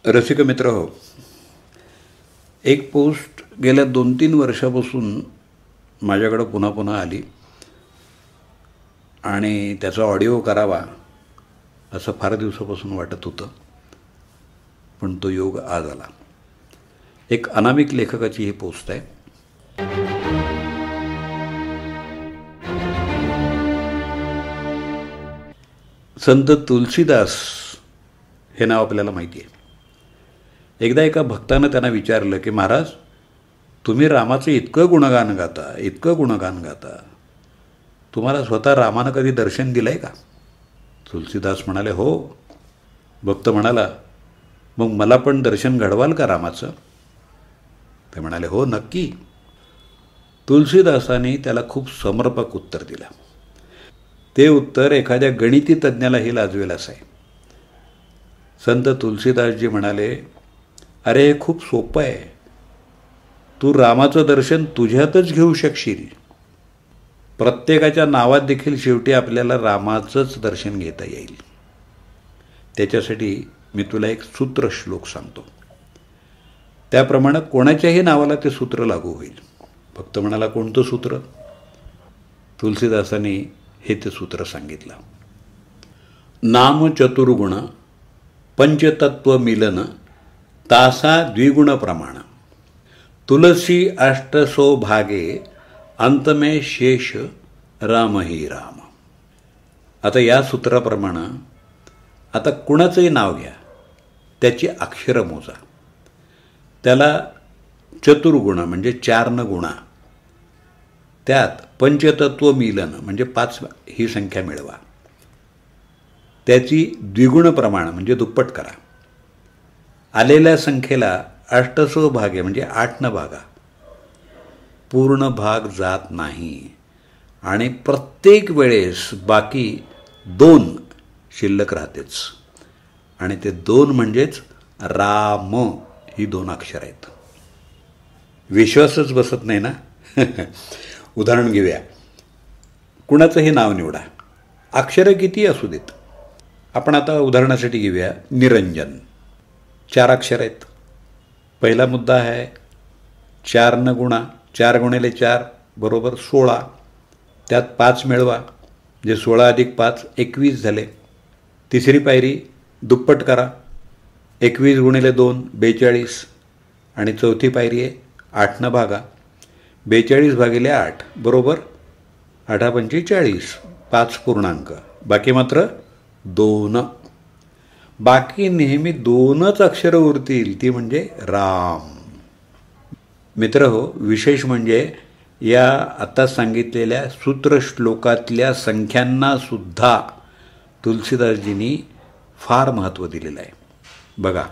रसिक मित्र हो, एक पोस्ट गेल्या 2-3 वर्षापासून माझ्याकडं पुन्हा पुन्हा आली आणि त्याचा ऑडिओ करावा असं फार दिवसापासून वाटत होतं, पण तो योग आज आला. एक अनामिक लेखकाची ही पोस्ट आहे. संत तुलसीदास हे नाव आपल्याला माहिती आहे. एकदा एका भक्तानं त्यांना विचारलं की महाराज, तुम्ही रामाचं इतकं गुणगान गाता, तुम्हाला स्वतः रामानं कधी दर्शन दिलं आहे का? तुलसीदास म्हणाले, हो. भक्त म्हणाला, मग मला पण दर्शन घडवाल का रामाचं? ते म्हणाले, हो, नक्की. तुलसीदासांनी त्याला खूप समर्पक उत्तर दिलं. ते उत्तर एखाद्या गणिती तज्ज्ञालाही लाजवेल असं आहे. संत तुलसीदासजी म्हणाले, अरे हे खूप सोपं आहे. तू रामाचं दर्शन तुझ्यातच घेऊ शकशील. प्रत्येकाच्या नावात देखील शेवटी आपल्याला रामाचंच दर्शन घेता येईल. त्याच्यासाठी मी तुला एक सूत्र श्लोक सांगतो. त्याप्रमाणे कोणाच्याही नावाला ते सूत्र लागू होईल. फक्त म्हणाला, कोणतं सूत्र? तुलसीदासांनी हे ते सूत्र सांगितलं. नाम चतुर्गुण पंचतत्व मिलन तासा द्विगुण प्रमाण तुलसी अष्टसो भागे अंतमे शेष राम ही राम. आता या सूत्राप्रमाणे आता कुणाचंही नाव घ्या, त्याची अक्षरं मोजा. त्याला चतुर्गुण म्हणजे 4 गुणा, त्यात पंचतत्व मिलन म्हणजे 5 ही संख्या मिळवा. त्याची द्विगुण प्रमाण म्हणजे दुप्पट करा. आलेल्या संख्येला अष्टसो भागे म्हणजे 8 न भागा. पूर्ण भाग जात नाही आणि प्रत्येक वेळेस बाकी 2 शिल्लक राहतेच. आणि ते 2 म्हणजेच राम ही 2 अक्षर आहेत. विश्वासच बसत नाही ना? उदाहरण घेऊया. कुणाचंही नाव निवडा, अक्षरं किती असू देत. आपण आता उदाहरणासाठी घेऊया निरंजन. 4 अक्षर आहेत. पहिला मुद्दा आहे 4 न गुणा. 4 गुणिले 4 बरोबर 16. त्यात 5 मिळवा, जे 16 अधिक 5 21 झाले. तिसरी पायरी दुप्पट करा. 21 गुणिले 2 42. आणि चौथी पायरी आहे 8 न भागा. 42 भागिले 8 बरोबर 8 पंचे 40. 5 पूर्णांक, बाकी मात्र 2. बाकी नेहमी 2च अक्षरं उरतील, ती म्हणजे राम. मित्र हो, विशेष म्हणजे या आता सांगितलेल्या सूत्रश्लोकातल्या संख्यांना सुद्धा तुलसीदासजींनी फार महत्त्व दिलेलं आहे. बघा,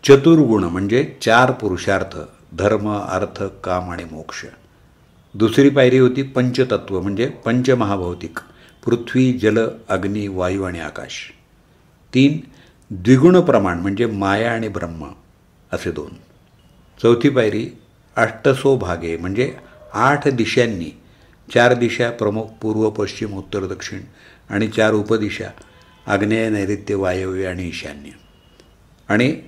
चतुर्गुण म्हणजे 4 पुरुषार्थ, धर्म, अर्थ, काम आणि मोक्ष. दुसरी पायरी होती पंचतत्व म्हणजे पंचमहाभौतिक, पृथ्वी, जल, अग्नी, वायू आणि आकाश. 3 द्विगुण प्रमाण म्हणजे माया आणि ब्रह्म असे 2. चौथी पायरी अष्टसो भागे म्हणजे 8 दिशांनी, 4 दिशा प्रमुख, पूर्व, पश्चिम, उत्तर, दक्षिण आणि 4 उपदिशा, आग्नेय, नैऋत्य, वायव्य आणि ईशान्य. आणि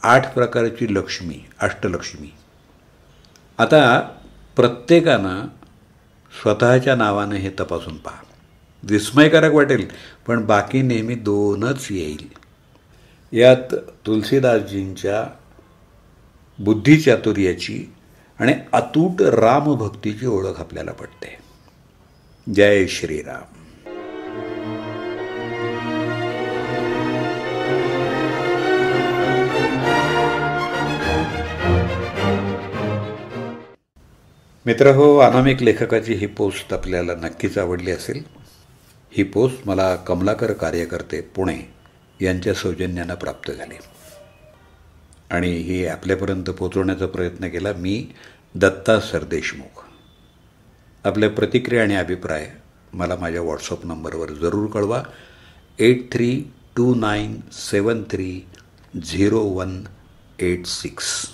8 प्रकारची लक्ष्मी, अष्टलक्ष्मी. आता प्रत्येकानं स्वतःच्या नावानं हे तपासून पहा. विस्मयकारक वाटेल, पण बाकी नेहमी 2च येईल. यात तुलसीदासजींच्या बुद्धिचातुर्याची आणि अतूट रामभक्तीची ओळख आपल्याला पटते. जय श्रीराम. मित्र हो, अनामिक लेखकाची ही पोस्ट आपल्याला नक्कीच आवडली असेल. ही पोस्ट मला कमलाकर कार्यकर्ते पुणे यांच्या सौजन्यानं प्राप्त झाली आणि ही आपल्यापर्यंत पोचवण्याचा प्रयत्न केला मी, दत्ता सरदेशमुख. आपल्या प्रतिक्रिया आणि अभिप्राय मला माझ्या व्हॉट्सअप नंबरवर जरूर कळवा. 8329730186.